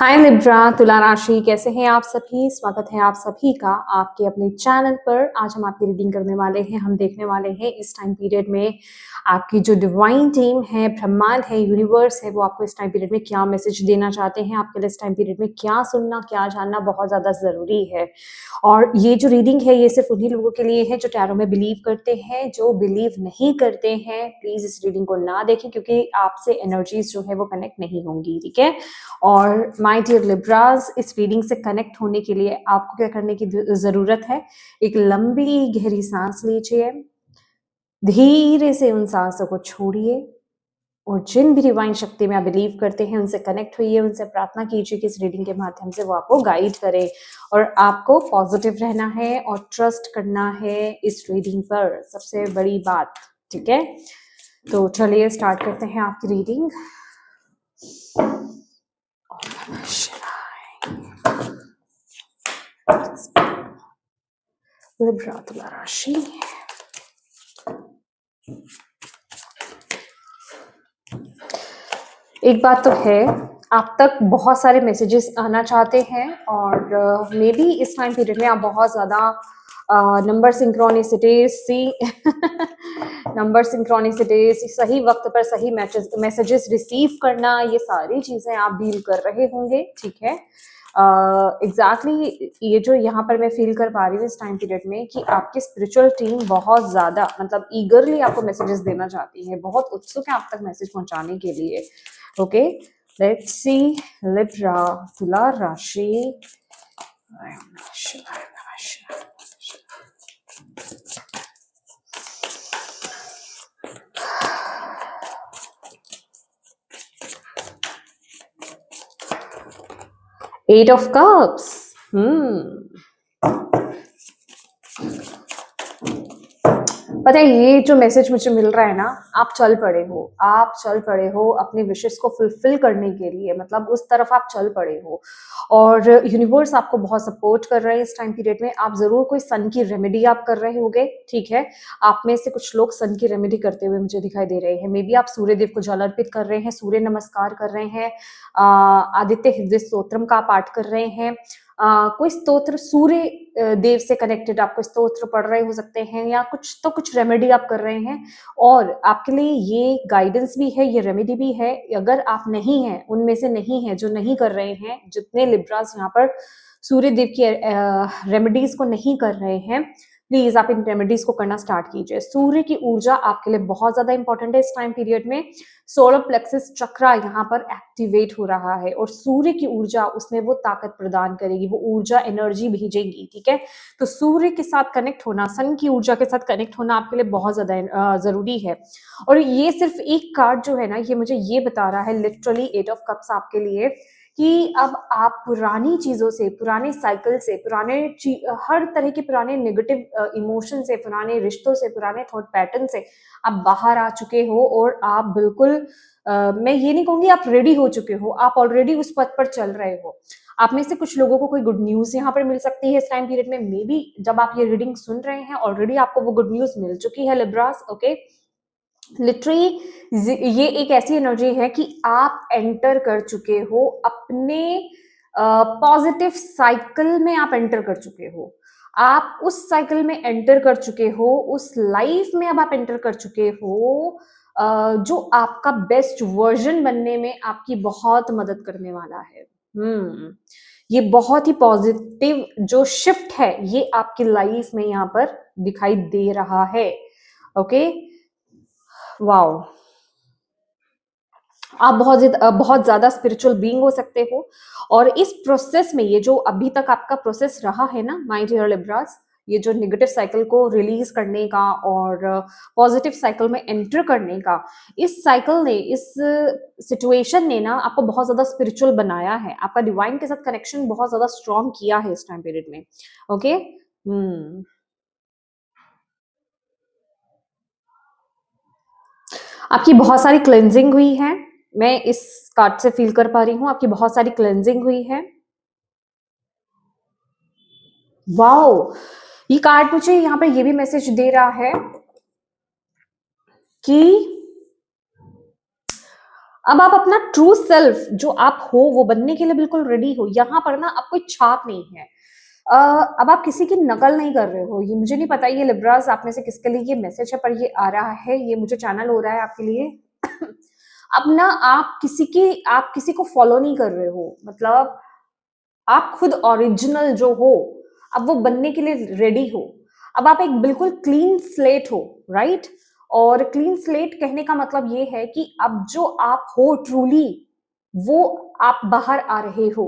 हाय Libra, तुला राशि कैसे हैं आप सभी। स्वागत है आप सभी का आपके अपने चैनल पर। आज हम आपकी रीडिंग करने वाले हैं। हम देखने वाले हैं इस टाइम पीरियड में आपकी जो डिवाइन टीम है, ब्रह्मांड है, यूनिवर्स है, वो आपको इस टाइम पीरियड में क्या मैसेज देना चाहते हैं। आपके लिए इस टाइम पीरियड में क्या सुनना, क्या जानना बहुत ज्यादा जरूरी है। और ये जो रीडिंग है ये सिर्फ उन्हीं लोगों के लिए है जो टैरो में बिलीव करते हैं। जो बिलीव नहीं करते हैं प्लीज इस रीडिंग को ना देखें, क्योंकि आपसे एनर्जीज जो है वो कनेक्ट नहीं होंगी, ठीक है। और माय डियर लिब्रास, इस रीडिंग से कनेक्ट होने के लिए आपको क्या करने की जरूरत है। एक लंबी गहरी सांस लीजिए, धीरे से उन सांसों को छोड़िए और जिन भी डिवाइन शक्ति में आप बिलीव करते हैं उनसे कनेक्ट होइए, उनसे प्रार्थना कीजिए कि इस रीडिंग के माध्यम से वो आपको गाइड करे। और आपको पॉजिटिव रहना है और ट्रस्ट करना है इस रीडिंग पर, सबसे बड़ी बात, ठीक है। तो चलिए स्टार्ट करते हैं आपकी रीडिंग। लिब्रा तुला राशि, एक बात तो है, आप तक बहुत सारे मैसेजेस आना चाहते हैं और मे बी इस टाइम पीरियड में आप बहुत ज़्यादा नंबर सिंक्रोनिसिटीज नंबर सिंक्रोनिसिटीज, सही वक्त पर सही मैसेजेस रिसीव करना, ये सारी चीज़ें आप डील कर रहे होंगे, ठीक है। एग्जैक्टली ये जो यहाँ पर मैं फील कर पा रही हूँ इस टाइम पीरियड में कि आपकी स्पिरिचुअल टीम बहुत ज़्यादा मतलब ईगरली आपको मैसेजेस देना चाहती है, बहुत उत्सुक है आप तक मैसेज पहुँचाने के लिए। ओके, लेट्स सी लिब्रा तुला राशि। Eight of cups. पता है ये जो मैसेज मुझे मिल रहा है ना, आप चल पड़े हो अपने विशेष को फुलफिल करने के लिए, मतलब उस तरफ आप चल पड़े हो और यूनिवर्स आपको बहुत सपोर्ट कर रहे हैं इस टाइम पीरियड में। आप जरूर कोई सन की रेमेडी आप कर रहे होगे, ठीक है। आप में से कुछ लोग सन की रेमेडी करते हुए मुझे दिखाई दे रहे हैं। मे बी आप सूर्य देव को जल अर्पित कर रहे हैं, सूर्य नमस्कार कर रहे हैं, आदित्य हृदय स्तोत्रम का पाठ कर रहे हैं, कोई स्तोत्र सूर्य देव से कनेक्टेड आप कोई स्तोत्र पढ़ रहे हो सकते हैं, या कुछ रेमेडी आप कर रहे हैं। और आपके लिए ये गाइडेंस भी है, ये रेमेडी भी है। अगर आप नहीं हैं, उनमें से नहीं है जो नहीं कर रहे हैं, जितने लिब्रास यहाँ पर सूर्य देव की रेमेडीज को नहीं कर रहे हैं, प्लीज आप इन रेमेडीज को करना स्टार्ट कीजिए। सूर्य की ऊर्जा आपके लिए बहुत ज्यादा इंपॉर्टेंट है इस टाइम पीरियड में। सोलर प्लेक्सिस चक्रा यहाँ पर एक्टिवेट हो रहा है और सूर्य की ऊर्जा उसमें वो ताकत प्रदान करेगी, वो ऊर्जा एनर्जी भेजेगी, ठीक है। तो सूर्य के साथ कनेक्ट होना, सन की ऊर्जा के साथ कनेक्ट होना आपके लिए बहुत ज्यादा जरूरी है। और ये सिर्फ एक कार्ड जो है ना, ये मुझे ये बता रहा है लिटरली एट ऑफ कप्स आपके लिए कि अब आप पुरानी चीजों से, पुराने साइकिल से, हर तरह के पुराने नेगेटिव इमोशन से, पुराने रिश्तों से, पुराने थॉट पैटर्न से आप बाहर आ चुके हो और आप बिल्कुल मैं ये नहीं कहूंगी आप रेडी हो चुके हो, आप ऑलरेडी उस पथ पर चल रहे हो। आप में से कुछ लोगों को कोई गुड न्यूज यहाँ पर मिल सकती है इस टाइम पीरियड में। मे बी जब आप ये रीडिंग सुन रहे हैं ऑलरेडी आपको वो गुड न्यूज मिल चुकी है लिब्रास, ओके। लिटरली ये एक ऐसी एनर्जी है कि आप एंटर कर चुके हो अपने पॉजिटिव साइकिल में, आप एंटर कर चुके हो, आप उस साइकिल में एंटर कर चुके हो, उस लाइफ में अब आप एंटर कर चुके हो जो आपका बेस्ट वर्जन बनने में आपकी बहुत मदद करने वाला है। ये बहुत ही पॉजिटिव जो शिफ्ट है ये आपकी लाइफ में यहाँ पर दिखाई दे रहा है, ओके। वाओ, आप बहुत ज्यादा स्पिरिचुअल बीइंग हो सकते हो और इस प्रोसेस में, ये जो अभी तक आपका प्रोसेस रहा है ना माय डियर लिब्रास, ये जो नेगेटिव साइकिल को रिलीज करने का और पॉजिटिव साइकिल में एंटर करने का, इस साइकिल ने, इस सिचुएशन ने ना आपको बहुत ज्यादा स्पिरिचुअल बनाया है, आपका डिवाइन के साथ कनेक्शन बहुत ज्यादा स्ट्रॉन्ग किया है इस टाइम पीरियड में, ओके। आपकी बहुत सारी क्लेंजिंग हुई है, मैं इस कार्ड से फील कर पा रही हूं, आपकी बहुत सारी क्लेंजिंग हुई है। वाओ, ये कार्ड मुझे यहाँ पर ये भी मैसेज दे रहा है कि अब आप अपना ट्रू सेल्फ जो आप हो वो बनने के लिए बिल्कुल रेडी हो। यहाँ पर ना अब कोई छाप नहीं है। अ, अब आप किसी की नकल नहीं कर रहे हो। ये मुझे नहीं पता ये लिब्रास आप में से किसके लिए ये मैसेज है, पर ये आ रहा है, ये मुझे चैनल हो रहा है आपके लिए। अब ना आप किसी को फॉलो नहीं कर रहे हो, मतलब आप खुद ओरिजिनल जो हो अब वो बनने के लिए रेडी हो। अब आप एक बिल्कुल क्लीन स्लेट हो, राइट? और क्लीन स्लेट कहने का मतलब ये है कि अब जो आप हो ट्रूली वो आप बाहर आ रहे हो,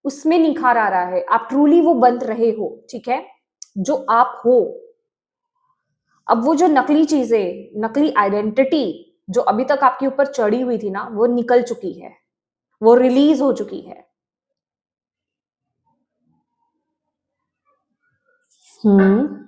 उसमें निखार आ रहा है, आप ट्रूली वो बन रहे हो, ठीक है? जो आप हो। अब वो जो नकली चीजें, नकली आइडेंटिटी जो अभी तक आपके ऊपर चढ़ी हुई थी ना, वो निकल चुकी है, वो रिलीज हो चुकी है। हम्म।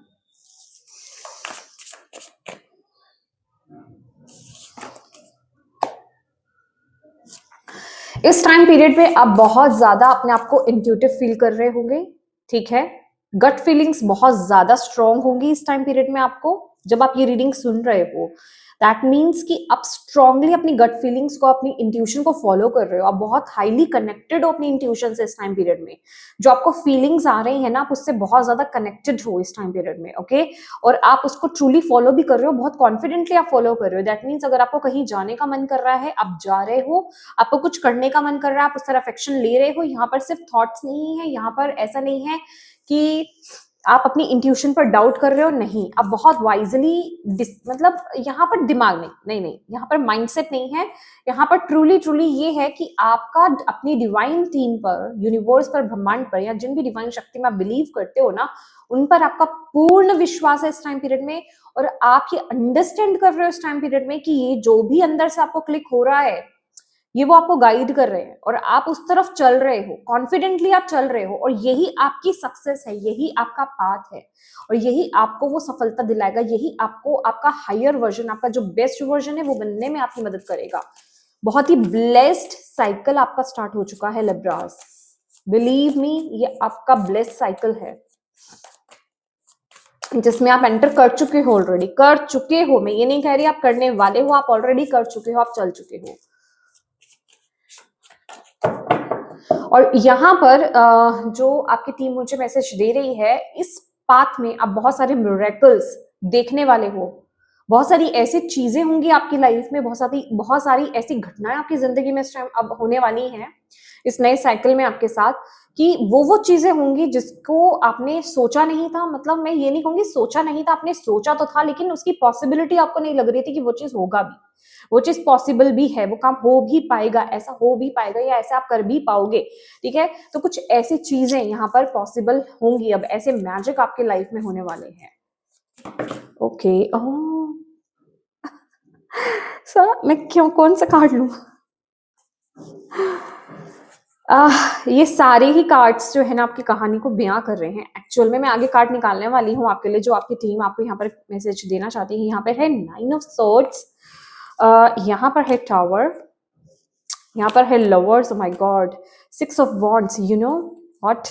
इस टाइम पीरियड में आप बहुत ज्यादा अपने आप को इंट्यूटिव फील कर रहे होंगे, ठीक है? गट फीलिंग्स बहुत ज्यादा स्ट्रांग होंगी इस टाइम पीरियड में आपको। जब आप ये रीडिंग सुन रहे हो दैट मीन्स कि आप स्ट्रांगली अपनी गट फीलिंग्स को, अपनी इंट्यूशन को फॉलो कर रहे हो। आप बहुत हाईली कनेक्टेड हो अपनी इंट्यूशन से इस टाइम पीरियड में। जो आपको फीलिंग्स आ रही है ना, आप उससे बहुत ज्यादा कनेक्टेड हो इस टाइम पीरियड में, ओके? और आप उसको ट्रूली फॉलो भी कर रहे हो, बहुत कॉन्फिडेंटली आप फॉलो कर रहे हो। दैट मीन्स अगर आपको कहीं जाने का मन कर रहा है, आप जा रहे हो। आपको कुछ करने का मन कर रहा है, आप उस तरफ एक्शन ले रहे हो। यहाँ पर सिर्फ थॉट्स नहीं है, यहाँ पर ऐसा नहीं है कि आप अपनी इंट्यूशन पर डाउट कर रहे हो, नहीं, आप बहुत वाइजली मतलब यहाँ पर दिमाग नहीं, नहीं नहीं, यहाँ पर माइंडसेट नहीं है। यहाँ पर ट्रूली ट्रूली ये है कि आपका अपनी डिवाइन थीम पर, यूनिवर्स पर, ब्रह्मांड पर, या जिन भी डिवाइन शक्ति में आप बिलीव करते हो ना, उन पर आपका पूर्ण विश्वास है इस टाइम पीरियड में। और आप ये अंडरस्टैंड कर रहे हो इस टाइम पीरियड में कि ये जो भी अंदर से आपको क्लिक हो रहा है, ये वो आपको गाइड कर रहे हैं और आप उस तरफ चल रहे हो, कॉन्फिडेंटली आप चल रहे हो। और यही आपकी सक्सेस है, यही आपका पाथ है, और यही आपको वो सफलता दिलाएगा। यही आपको आपका हायर वर्जन, आपका जो बेस्ट वर्जन है वो बनने में आपकी मदद करेगा। बहुत ही ब्लेस्ड साइकिल आपका स्टार्ट हो चुका है लिब्रास। बिलीव मी, ये आपका ब्लेस्ड साइकिल है जिसमें आप एंटर कर चुके हो, ऑलरेडी कर चुके हो। मैं ये नहीं कह रही आप करने वाले हो, आप ऑलरेडी कर चुके हो, आप चल चुके हो। और यहाँ पर जो आपकी टीम मुझे मैसेज दे रही है, इस पाथ में आप बहुत सारे मिरेकल्स देखने वाले हो। बहुत सारी ऐसी चीजें होंगी आपकी लाइफ में, बहुत सारी ऐसी घटनाएं आपकी जिंदगी में इस टाइम अब होने वाली हैं, इस नए साइकिल में आपके साथ, कि वो चीजें होंगी जिसको आपने सोचा नहीं था। मतलब मैं ये नहीं कहूंगी सोचा नहीं था, आपने सोचा तो था, लेकिन उसकी पॉसिबिलिटी आपको नहीं लग रही थी कि वो चीज होगा भी, वो चीज पॉसिबल भी है, वो काम हो भी पाएगा, ऐसा हो भी पाएगा, या ऐसा आप कर भी पाओगे, ठीक है? तो कुछ ऐसी चीजें यहाँ पर पॉसिबल होंगी, अब ऐसे मैजिक आपके लाइफ में होने वाले हैं। ओके, ओह सर, मैं क्यों कौन सा कार्ड लूं? ये सारे ही कार्ड्स जो है ना आपकी कहानी को बयां कर रहे हैं। एक्चुअल में मैं आगे कार्ड निकालने वाली हूँ आपके लिए, जो आपकी टीम आपको यहाँ पर मैसेज देना चाहती है। यहाँ पर है 9 ऑफ सोर्ड्स, यहाँ पर है टावर, यहाँ पर है lovers, my God, 6 of wands. You know what,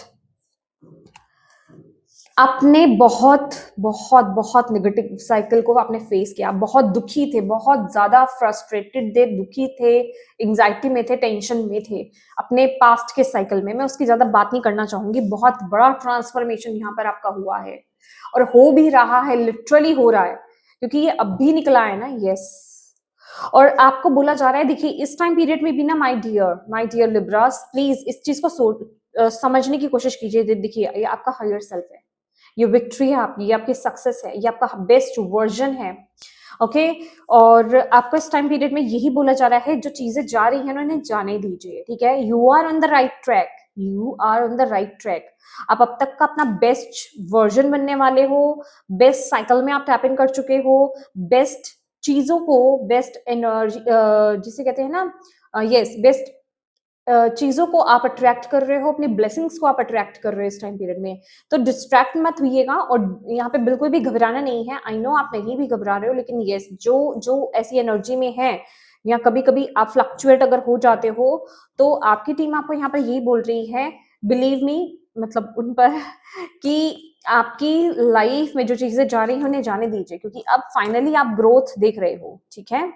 आपने बहुत बहुत बहुत नेगेटिव साइकिल को आपने फेस किया, बहुत दुखी थे, बहुत ज्यादा फ्रस्ट्रेटेड थे, दुखी थे, एंजाइटी में थे, टेंशन में थे अपने पास्ट के साइकिल में। मैं उसकी ज्यादा बात नहीं करना चाहूंगी। बहुत बड़ा ट्रांसफॉर्मेशन यहाँ पर आपका हुआ है, और हो भी रहा है, लिटरली हो रहा है, क्योंकि ये अब भी निकला है ना। यस, और आपको बोला जा रहा है, देखिए इस टाइम पीरियड में भी ना, माय डियर लिब्रास, प्लीज इस चीज को समझने की कोशिश कीजिए। देखिए ये आपका हायर सेल्फ है, ये विक्ट्री है आपकी, ये आपकी सक्सेस है, ये आपका बेस्ट वर्जन है, ओके? और आपको इस टाइम पीरियड में यही बोला जा रहा है, जो चीजें जा रही है ना, इन्हें जाने दीजिए, ठीक है? You are on the right track, you are on the right track. आप अब तक का अपना बेस्ट वर्जन बनने वाले हो, बेस्ट साइकिल में आप टैप इन कर चुके हो, बेस्ट चीजों को, बेस्ट एनर्जी, जिसे कहते हैं ना, यस, बेस्ट चीजों को आप अट्रैक्ट कर रहे हो, अपनी ब्लेसिंग्स को आप अट्रैक्ट कर रहे हो इस टाइम पीरियड में। तो डिस्ट्रैक्ट मत होइएगा, और यहाँ पे बिल्कुल भी घबराना नहीं है। आई नो आप नहीं भी घबरा रहे हो, लेकिन यस, जो जो ऐसी एनर्जी में है, या कभी कभी आप फ्लक्चुएट अगर हो जाते हो, तो आपकी टीम आपको यहाँ पर यही बोल रही है, बिलीव मी, मतलब उन पर, कि आपकी लाइफ में जो चीजें जा रही हैं उन्हें जाने दीजिए, क्योंकि अब फाइनली आप ग्रोथ देख रहे हो, ठीक है?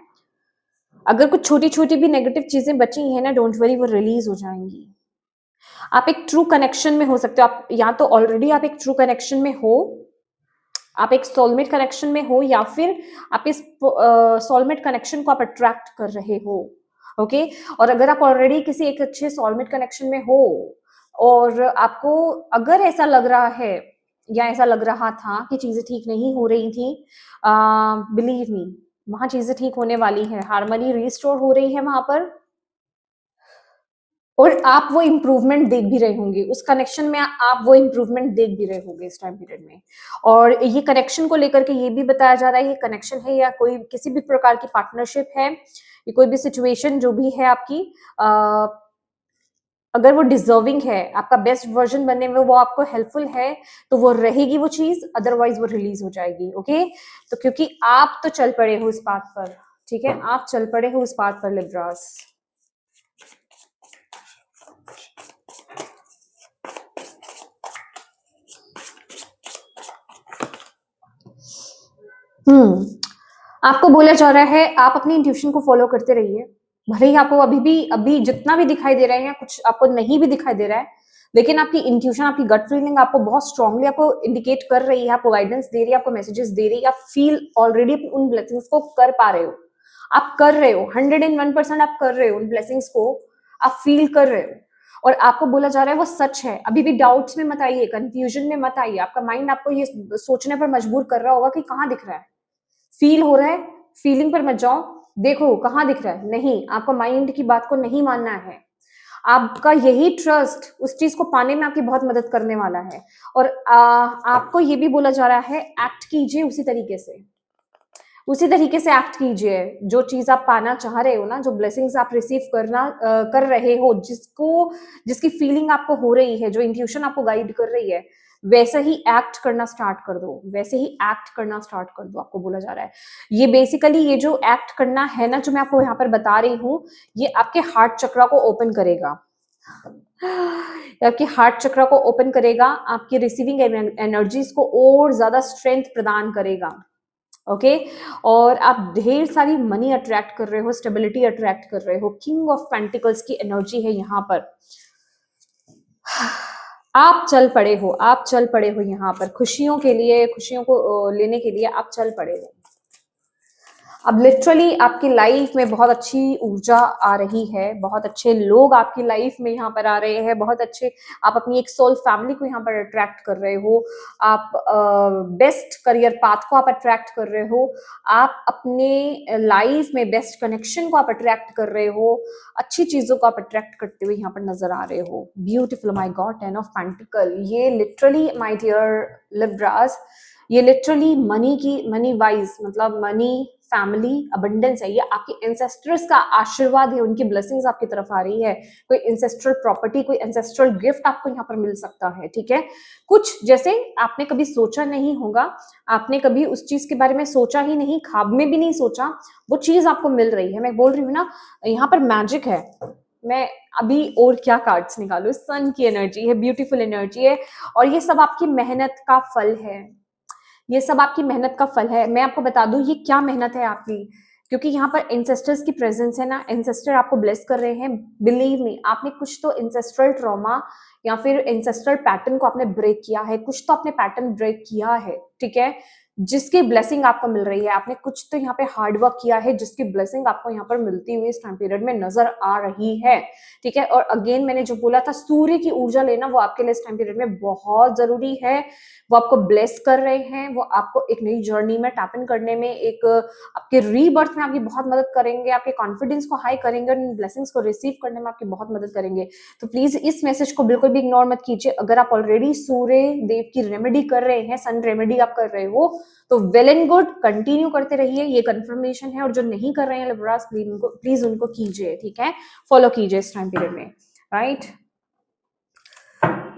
अगर कुछ छोटी-छोटी भी नेगेटिव चीज़ें बची हैं ना, डोंट वरी, वो रिलीज़ हो जाएँगी। आप एक ट्रू कनेक्शन में हो सकते हो, आप या तो ऑलरेडी आप एक ट्रू कनेक्शन में हो, आप एक सोलमेट कनेक्शन में हो, या फिर आप इस सोलमेट कनेक्शन को आप अट्रैक्ट कर रहे हो, ओके? और अगर आप ऑलरेडी किसी एक अच्छे सोलमेट कनेक्शन में हो और आपको अगर ऐसा लग रहा है या ऐसा लग रहा था कि चीज़ें ठीक नहीं हो रही थी, बिलीव मी, वहाँ चीज़ें ठीक होने वाली हैं, हार्मनी रिस्टोर हो रही है वहाँ पर, और आप वो इम्प्रूवमेंट देख भी रहे होंगे उस कनेक्शन में, आप वो इम्प्रूवमेंट देख भी रहे होंगे इस टाइम पीरियड में। और ये कनेक्शन को लेकर के ये भी बताया जा रहा है, ये कनेक्शन है या कोई किसी भी प्रकार की पार्टनरशिप है, ये कोई भी सिचुएशन जो भी है आपकी, अगर वो डिजर्विंग है, आपका बेस्ट वर्जन बनने में वो आपको हेल्पफुल है, तो वो रहेगी वो चीज, अदरवाइज वो रिलीज हो जाएगी, ओके? तो क्योंकि आप तो चल पड़े हो इस बात पर, ठीक है, आप चल पड़े हो इस बात पर लिब्रास। आपको बोला जा रहा है आप अपनी इंट्यूशन को फॉलो करते रहिए, भले ही आपको अभी जितना भी दिखाई दे रहे हैं, कुछ आपको नहीं भी दिखाई दे रहा है, लेकिन आपकी इंट्यूशन, आपकी गट फीलिंग आपको बहुत स्ट्रांगली आपको इंडिकेट कर रही है, आपको गाइडेंस दे रही है, आपको मैसेजेस दे रही है, आप फील ऑलरेडी उन ब्लेसिंग्स को कर पा रहे हो, आप कर रहे हो 101% आप कर रहे हो, उन ब्लेसिंग्स को आप फील कर रहे हो, और आपको बोला जा रहा है वो सच है। अभी भी डाउट्स में मत आइए, कंफ्यूजन में मत आइए, आपका माइंड आपको ये सोचने पर मजबूर कर रहा होगा कि कहाँ दिख रहा है, फील हो रहा है, फीलिंग पर मत जाओ, देखो कहाँ दिख रहा है, नहीं, आपको माइंड की बात को नहीं मानना है, आपका यही ट्रस्ट उस चीज को पाने में आपकी बहुत मदद करने वाला है। और आपको ये भी बोला जा रहा है एक्ट कीजिए उसी तरीके से एक्ट कीजिए, जो चीज आप पाना चाह रहे हो ना, जो ब्लेसिंग्स आप रिसीव कर रहे हो, जिसकी फीलिंग आपको हो रही है, जो इंट्यूशन आपको गाइड कर रही है, वैसे ही एक्ट करना स्टार्ट कर दो, वैसे ही एक्ट करना स्टार्ट कर दो, आपको बोला जा रहा है। ये बेसिकली ये जो एक्ट करना है ना, जो मैं आपको यहाँ पर बता रही हूँ, ये आपके हार्ट चक्रा को ओपन करेगा, आपके हार्ट चक्रा को ओपन करेगा, आपकी रिसीविंग एनर्जीज को और ज्यादा स्ट्रेंथ प्रदान करेगा, ओके? और आप ढेर सारी मनी अट्रैक्ट कर रहे हो, स्टेबिलिटी अट्रैक्ट कर रहे हो, किंग ऑफ पेंटिकल्स की एनर्जी है यहाँ पर। आप चल पड़े हो, आप चल पड़े हो यहाँ पर खुशियों के लिए, खुशियों को लेने के लिए आप चल पड़े हो। अब लिटरली आपकी लाइफ में बहुत अच्छी ऊर्जा आ रही है, बहुत अच्छे लोग आपकी लाइफ में यहाँ पर आ रहे हैं, बहुत अच्छे, आप अपनी एक सोल फैमिली को यहाँ पर अट्रैक्ट कर रहे हो, आप बेस्ट करियर पाथ को आप अट्रैक्ट कर रहे हो, आप अपने लाइफ में बेस्ट कनेक्शन को आप अट्रैक्ट कर रहे हो, अच्छी चीजों को आप अट्रैक्ट करते हुए यहाँ पर नजर आ रहे हो। Beautiful, my God, 10 of pentacle, ये लिटरली माई डियर लिब्रास, ये लिटरली मनी वाइज, मतलब मनी, फैमिली, अबंडेंस है, ये आपके एंसेस्टर्स का आशीर्वाद है, उनकी ब्लेसिंग्स आपकी तरफ आ रही है, कोई एंसेस्ट्रल प्रॉपर्टी, कोई एंसेस्ट्रल गिफ्ट आपको यहाँ पर मिल सकता है, ठीक है? कुछ जैसे आपने कभी सोचा नहीं होगा, आपने कभी उस चीज के बारे में सोचा ही नहीं, ख्वाब में भी नहीं सोचा, वो चीज आपको मिल रही है। मैं बोल रही हूँ ना, यहाँ पर मैजिक है। मैं अभी और क्या कार्ड्स निकालू, सन की एनर्जी है, ब्यूटीफुल एनर्जी है, और ये सब आपकी मेहनत का फल है, ये सब आपकी मेहनत का फल है। मैं आपको बता दूं ये क्या मेहनत है आपकी, क्योंकि यहाँ पर एंसेस्टर्स की प्रेजेंस है ना, एंसेस्टर आपको ब्लेस कर रहे हैं। बिलीव मी, आपने कुछ तो एंसेस्ट्रल ट्रॉमा या फिर एंसेस्ट्रल पैटर्न को आपने ब्रेक किया है, कुछ तो आपने पैटर्न ब्रेक किया है, ठीक है, जिसकी ब्लेसिंग आपको मिल रही है। आपने कुछ तो यहाँ पे हार्ड वर्क किया है, जिसकी ब्लेसिंग आपको यहाँ पर मिलती हुई इस टाइम पीरियड में नजर आ रही है, ठीक है। और अगेन मैंने जो बोला था, सूर्य की ऊर्जा लेना, वो आपके लिए इस टाइम पीरियड में बहुत जरूरी है। वो आपको ब्लेस कर रहे हैं, वो आपको एक नई जर्नी में टैप इन करने में, एक आपके रीबर्थ में आपकी बहुत मदद करेंगे, आपके कॉन्फिडेंस को हाई करेंगे, और इन ब्लेसिंग्स को रिसीव करने में आपकी बहुत मदद करेंगे। तो प्लीज इस मैसेज को बिल्कुल भी इग्नोर मत कीजिए। अगर आप ऑलरेडी सूर्य देव की रेमेडी कर रहे हैं, सन रेमेडी आप कर रहे हो, तो वेल एंड गुड, कंटिन्यू करते रहिए, ये कंफर्मेशन है। और जो नहीं कर रहे हैं लिब्रास, प्लीज उनको कीजिए, ठीक है, फॉलो कीजिए इस टाइम पीरियड में, राइट।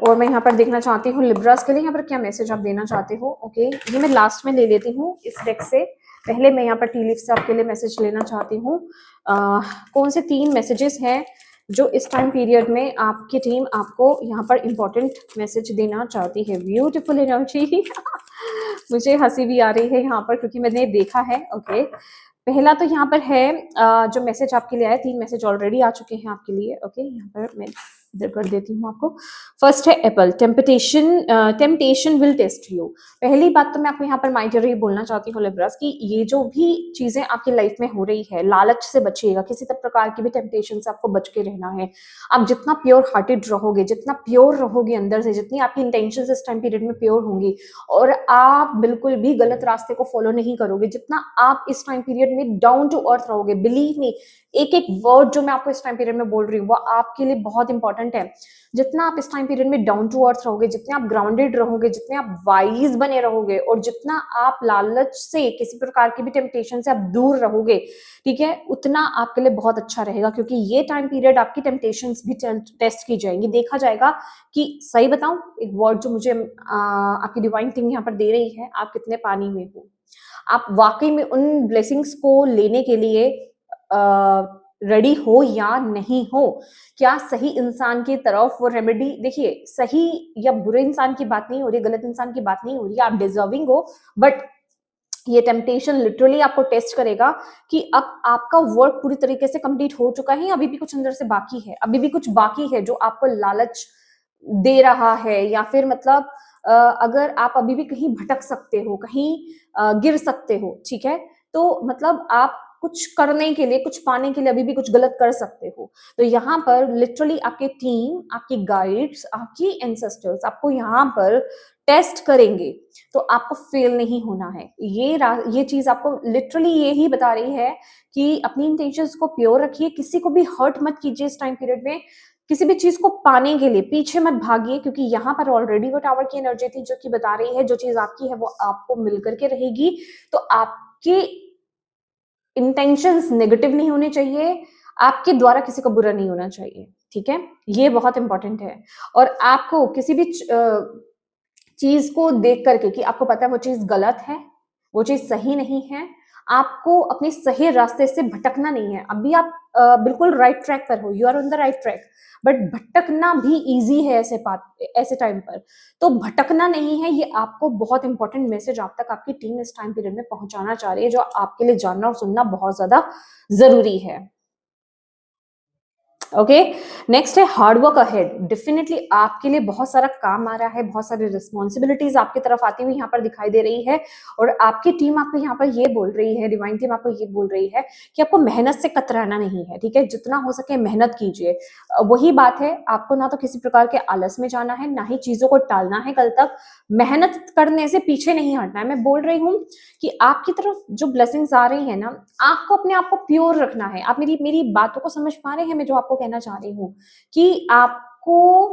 और मैं यहाँ पर देखना चाहती हूँ लिब्रास के लिए यहाँ पर क्या मैसेज आप देना चाहते हो। ओके, ये मैं लास्ट में ले लेती हूँ इस डेक से, पहले मैं यहाँ पर टी लीफ से आपके लिए मैसेज लेना चाहती हूँ। कौन से 3 मैसेजेस हैं जो इस टाइम पीरियड में आपकी टीम आपको यहाँ पर इंपॉर्टेंट मैसेज देना चाहती है। ब्यूटीफुल एनर्जी मुझे हंसी भी आ रही है यहाँ पर, क्योंकि मैंने देखा है। ओके, पहला तो यहाँ पर है जो मैसेज आपके लिए आया, 3 मैसेज ऑलरेडी आ चुके हैं आपके लिए। ओके, यहाँ पर मैं इधर कर देती हूँ आपको। फर्स्ट है apple, temptation will test you. पहली बात तो मैं आपको यहाँ पर माय डियर ये बोलना चाहती हूँ लिब्रास कि ये जो भी चीजें आपकी लाइफ में हो रही है, लालच से बचिएगा, किसी तब प्रकार की भी टेम्पटेशन से आपको बच के रहना है। आप जितना प्योर हार्टेड रहोगे, जितना प्योर रहोगे अंदर से, जितनी आपकी इंटेंशन इस टाइम पीरियड में प्योर होंगी, और आप बिल्कुल भी गलत रास्ते को फॉलो नहीं करोगे, जितना आप इस टाइम पीरियड में डाउन टू अर्थ रहोगे, बिलीव मी, एक एक वर्ड जो मैं आपको इस टाइम पीरियड में बोल रही हूँ वो आपके लिए बहुत इंपॉर्टेंट है। जितना आप इस टाइम पीरियड में डाउन टू अर्थ रहोगे, जितने आप ग्राउंडेड रहोगे, जितने आप वाइज बने रहोगे, और जितना आप लालच से, किसी प्रकार की भी टेम्पटेशन से आप दूर रहोगे, ठीक है, उतना आपके लिए बहुत अच्छा रहेगा। क्योंकि ये टाइम पीरियड आपकी टेम्पटेशंस भी टेस्ट की जाएंगी, देखा जाएगा कि, सही बताऊं, एक वर्ड जो मुझे आपकी डिवाइन टीम यहाँ पर दे रही है, आप कितने पानी में हो, आप वाकई में उन ब्लेसिंग्स को लेने के लिए रेडी हो या नहीं हो। क्या सही इंसान की तरफ वो रेमेडी, देखिए सही या बुरे इंसान की बात नहीं हो रही, गलत इंसान की बात नहीं हो रही, आप डिजर्विंग हो, बट ये टेम्पटेशन लिटरली आपको टेस्ट करेगा कि अब आपका वर्क पूरी तरीके से कंप्लीट हो चुका है, अभी भी कुछ अंदर से बाकी है, अभी भी कुछ बाकी है जो आपको लालच दे रहा है, या फिर मतलब अगर आप अभी भी कहीं भटक सकते हो, कहीं गिर सकते हो, ठीक है, तो मतलब आप कुछ करने के लिए, कुछ पाने के लिए अभी भी कुछ गलत कर सकते हो। तो यहाँ पर लिटरली आपकी टीम, आपकी गाइड्स, आपकी एंसेस्टर्स आपको यहाँ पर टेस्ट करेंगे, तो आपको फेल नहीं होना है। ये चीज आपको लिटरली यही बता रही है कि अपनी इंटेंशंस को प्योर रखिए, किसी को भी हर्ट मत कीजिए इस टाइम पीरियड में, किसी भी चीज को पाने के लिए पीछे मत भागिए, क्योंकि यहाँ पर ऑलरेडी वो टावर की एनर्जी थी जो कि बता रही है जो चीज आपकी है वो आपको मिल करके रहेगी। तो आपके इंटेंशंस नेगेटिव नहीं होने चाहिए, आपके द्वारा किसी को बुरा नहीं होना चाहिए, ठीक है, ये बहुत इंपॉर्टेंट है। और आपको किसी भी चीज को देख करके कि आपको पता है वो चीज गलत है, वो चीज सही नहीं है, आपको अपने सही रास्ते से भटकना नहीं है। अभी आप बिल्कुल राइट ट्रैक पर हो, you are on the right track, but भटकना भी इजी है ऐसे टाइम पर। तो भटकना नहीं है, ये आपको बहुत इंपॉर्टेंट मैसेज आप तक आपकी टीम इस टाइम पीरियड में पहुंचाना चाह रही है, जो आपके लिए जानना और सुनना बहुत ज्यादा जरूरी है। ओके, नेक्स्ट है हार्डवर्क अहेड। डेफिनेटली आपके लिए बहुत सारा काम आ रहा है, बहुत सारी रिस्पॉन्सिबिलिटीज आपकी तरफ आती हुई यहाँ पर दिखाई दे रही है, और आपकी टीम आपको यहाँ पर ये बोल रही है, डिवाइन टीम आपको ये बोल रही है कि आपको मेहनत से कतराना नहीं है, ठीक है, जितना हो सके मेहनत कीजिए। वही बात है, आपको ना तो किसी प्रकार के आलस में जाना है, ना ही चीजों को टालना है कल तक, मेहनत करने से पीछे नहीं हटना है। मैं बोल रही हूँ कि आपकी तरफ जो ब्लेसिंग्स आ रही है ना, आपको अपने आप को प्योर रखना है। आप मेरी मेरी बातों को समझ पा रहे हैं, मैं जो आपको कहना चाह रही हूँ कि आपको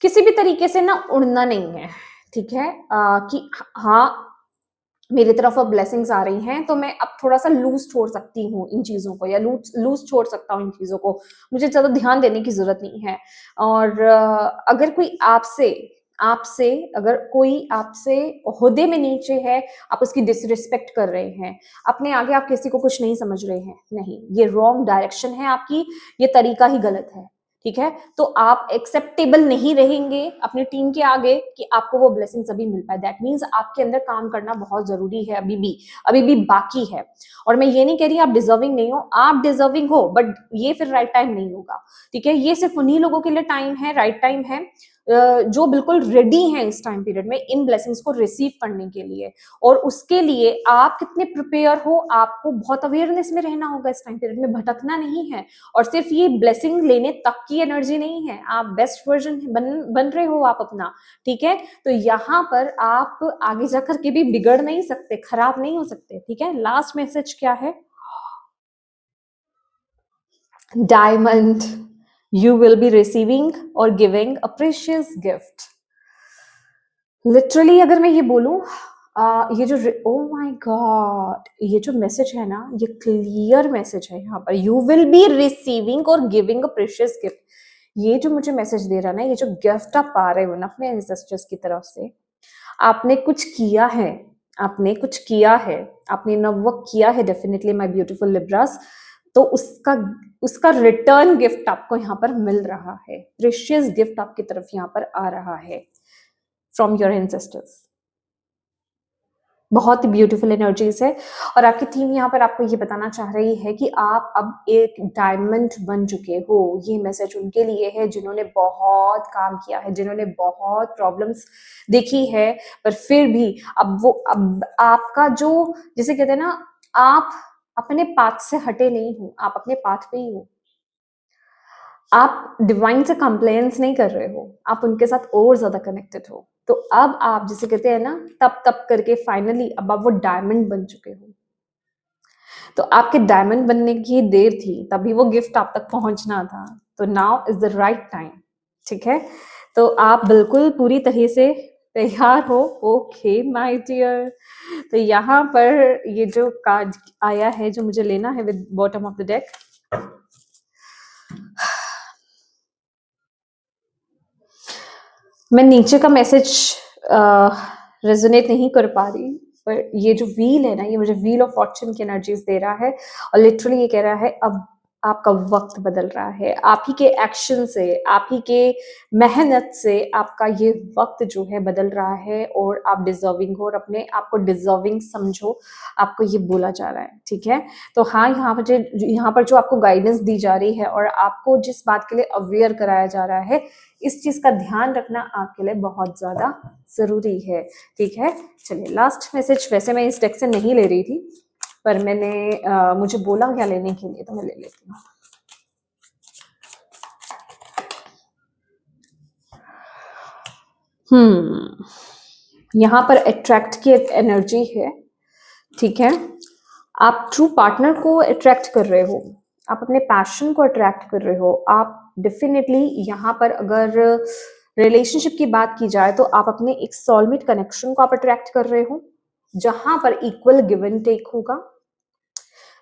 किसी भी तरीके से ना उड़ना नहीं है, ठीक है, कि हाँ मेरी तरफ अब ब्लेसिंग्स आ रही हैं तो मैं अब थोड़ा सा लूज छोड़ सकती हूँ इन चीजों को, या लूज लूज छोड़ सकता हूँ इन चीजों को, मुझे ज्यादा ध्यान देने की जरूरत नहीं है। और अगर कोई आपसे आपसे अगर कोई आपसे ओहदे में नीचे है, आप उसकी डिसरिस्पेक्ट कर रहे हैं, अपने आगे आप किसी को कुछ नहीं समझ रहे हैं, नहीं, ये रॉन्ग डायरेक्शन है आपकी, ये तरीका ही गलत है, ठीक है। तो आप एक्सेप्टेबल नहीं रहेंगे अपनी टीम के आगे कि आपको वो ब्लेसिंग्स अभी मिल पाए। दैट मीन्स आपके अंदर काम करना बहुत जरूरी है, अभी भी बाकी है। और मैं ये नहीं कह रही आप डिजर्विंग नहीं हो, आप डिजर्विंग हो, बट ये फिर राइट टाइम नहीं होगा, ठीक है। ये सिर्फ उन्हीं लोगों के लिए टाइम है, राइट टाइम है जो बिल्कुल रेडी हैं इस टाइम पीरियड में इन ब्लेसिंग्स को रिसीव करने के लिए। और उसके लिए आप कितने प्रिपेयर हो, आपको बहुत अवेयरनेस में रहना होगा इस टाइम पीरियड में, भटकना नहीं है। और सिर्फ ये ब्लेसिंग लेने तक की एनर्जी नहीं है, आप बेस्ट वर्जन बन रहे हो आप अपना, ठीक है। तो यहाँ पर आप आगे जाकर के भी बिगड़ नहीं सकते, खराब नहीं हो सकते, ठीक है। लास्ट मैसेज क्या है? Diamond, you will be receiving or giving a precious gift. Literally अगर मैं ये बोलूं, ये जो ओ माय गॉड, ये जो मैसेज है ना, ये क्लियर मैसेज है यहाँ पर, यू विल बी रिसीविंग और गिविंग अ प्रेशियस गिफ्ट। ये जो मुझे मैसेज दे रहा है ना, ये जो गिफ्ट आप पा रहे हो ना अपने एंसेस्टर्स की तरफ से, आपने कुछ किया है, आपने कुछ किया है, आपने नववर्क किया है डेफिनेटली माय ब्यूटीफुल लिब्रास। तो उसका उसका रिटर्न गिफ्ट आपको यहाँ पर मिल रहा है, प्रेशियस गिफ्ट आपकी तरफ यहाँ पर आ रहा है फ्रॉम योर एंसेस्टर्स। बहुत ही ब्यूटीफुल एनर्जीज है। और आपकी टीम यहाँ पर आपको ये बताना चाह रही है कि आप अब एक डायमंड बन चुके हो। ये मैसेज उनके लिए है जिन्होंने बहुत काम किया है, जिन्होंने बहुत प्रॉब्लम्स देखी है, पर फिर भी अब आपका जो, जिसे कहते हैं ना, आप अपने पाथ से हटे नहीं हो, आप अपने पाथ पे ही हो। आप डिवाइन से कंप्लेंस नहीं कर रहे हो, आप उनके साथ और ज्यादा कनेक्टेड हो। तो अब आप जिसे कहते हैं ना, तप तप करके फाइनली अब आप वो डायमंड बन चुके हो। तो आपके डायमंड बनने की देर थी, तभी वो गिफ्ट आप तक पहुंचना था। तो now is the right time. ठीक है, तो आप बिल्कुल पूरी तरह से तैयार हो। ओके माय डियर, तो यहाँ पर ये जो कार्ड आया है जो मुझे लेना है with bottom of the deck, मैं नीचे का मैसेज रेजोनेट नहीं कर पा रही, पर ये जो व्हील है ना, ये मुझे व्हील ऑफ फॉर्च्यून की एनर्जीज दे रहा है। और लिटरली ये कह रहा है अब आपका वक्त बदल रहा है। आप ही के एक्शन से, आप ही के मेहनत से आपका ये वक्त जो है बदल रहा है, और आप डिजर्विंग हो, और अपने आप को डिजर्विंग समझो, आपको ये बोला जा रहा है। ठीक है, तो हाँ, यहाँ पर जो आपको गाइडेंस दी जा रही है और आपको जिस बात के लिए अवेयर कराया जा रहा है, इस चीज का ध्यान रखना आपके लिए बहुत ज्यादा जरूरी है। ठीक है, चलिए लास्ट मैसेज। वैसे मैं इस डेक से नहीं ले रही थी, पर मैंने मुझे बोला क्या लेने के लिए, तो मैं ले लेती हूँ। यहाँ पर अट्रैक्ट की एक एनर्जी है। ठीक है, आप ट्रू पार्टनर को अट्रैक्ट कर रहे हो, आप अपने पैशन को अट्रैक्ट कर रहे हो। आप डेफिनेटली यहाँ पर अगर रिलेशनशिप की बात की जाए तो आप अपने एक सोलमेट कनेक्शन को आप अट्रैक्ट कर रहे हो, जहां पर इक्वल गिव एंड टेक होगा,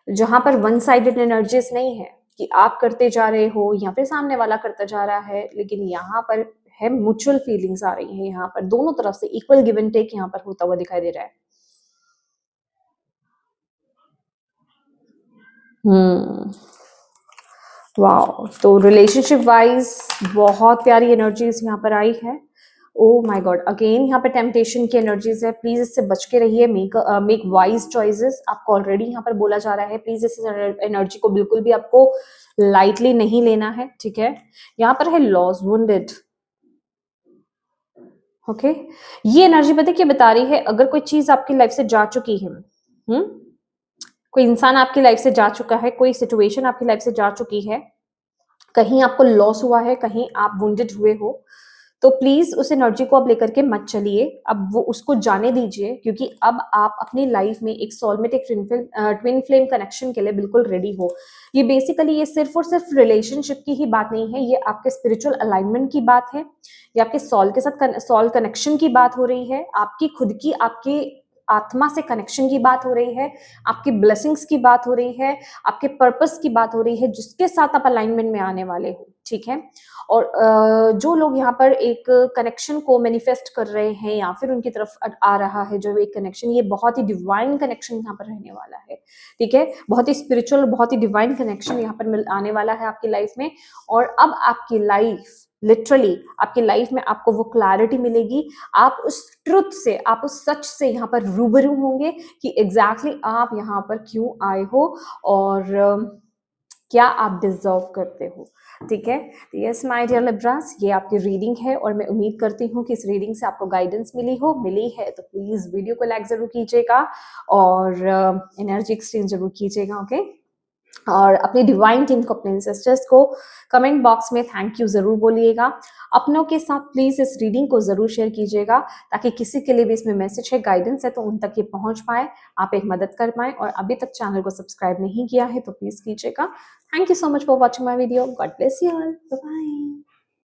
जहां पर वन साइडेड एनर्जीज नहीं है कि आप करते जा रहे हो या फिर सामने वाला करता जा रहा है, लेकिन यहाँ पर है म्यूचुअल फीलिंग्स आ रही है। यहाँ पर दोनों तरफ से इक्वल गिव एंड टेक यहाँ पर होता हुआ दिखाई दे रहा है। वाओ, तो रिलेशनशिप वाइज बहुत प्यारी एनर्जीज यहाँ पर आई है। ओ माय गॉड, अगेन यहाँ पे टेम्पटेशन की एनर्जीज है। प्लीज इससे बच के रहिए, मेक वाइज चॉइसेस। आपको ऑलरेडी यहाँ पर बोला जा रहा है, प्लीज इस एनर्जी को बिल्कुल भी आपको लाइटली नहीं लेना है। ठीक है, यहाँ पर है लॉस वुंडेड। ओके, ये एनर्जी पता क्या बता रही है? अगर कोई चीज आपकी लाइफ से जा चुकी है, कोई इंसान आपकी लाइफ से जा चुका है, कोई सिचुएशन आपकी लाइफ से जा चुकी है, कहीं आपको लॉस हुआ है, कहीं आप वुंडेड हुए हो, तो प्लीज उस एनर्जी को आप लेकर के मत चलिए। अब वो उसको जाने दीजिए, क्योंकि अब आप अपनी लाइफ में एक सोलमेट, एक ट्विन फ्लेम कनेक्शन के लिए बिल्कुल रेडी हो। ये बेसिकली ये सिर्फ और सिर्फ रिलेशनशिप की ही बात नहीं है, ये आपके स्पिरिचुअल अलाइनमेंट की बात है, ये आपके सॉल के साथ सॉल कनेक्शन की बात हो रही है, आपकी खुद की, आपकी आत्मा से कनेक्शन की बात हो रही है, आपकी ब्लेसिंग्स की बात हो रही है, आपके पर्पस की बात हो रही है, जिसके साथ आप अलाइनमेंट में आने वाले हो। ठीक है, और जो लोग यहाँ पर एक कनेक्शन को मैनिफेस्ट कर रहे हैं या फिर उनकी तरफ आ रहा है जो एक कनेक्शन, ये बहुत ही डिवाइन कनेक्शन यहाँ पर रहने वाला है। ठीक है, बहुत ही स्पिरिचुअल, बहुत ही डिवाइन कनेक्शन यहाँ पर आने वाला है आपकी लाइफ में। और अब आपकी लाइफ, लिटरली आपकी लाइफ में आपको वो क्लैरिटी मिलेगी, आप उस ट्रुथ से, आप उस सच से यहाँ पर रूबरू होंगे कि एग्जैक्टली आप यहाँ पर क्यों आए हो और क्या आप डिजर्व करते हो। ठीक है, यस माय डियर लिब्रास, ये आपकी रीडिंग है और मैं उम्मीद करती हूँ कि इस रीडिंग से आपको गाइडेंस मिली है तो प्लीज वीडियो को लाइक जरूर कीजिएगा और एनर्जी एक्सचेंज जरूर कीजिएगा। ओके, और अपनी डिवाइन टीम को, अपने एंसेस्टर्स को कमेंट बॉक्स में थैंक यू जरूर बोलिएगा। अपनों के साथ प्लीज इस रीडिंग को जरूर शेयर कीजिएगा, ताकि किसी के लिए भी इसमें मैसेज है, गाइडेंस है, तो उन तक ये पहुंच पाए, आप एक मदद कर पाए। और अभी तक चैनल को सब्सक्राइब नहीं किया है तो प्लीज कीजिएगा। Thank you so much for watching my video. God bless you all, bye bye.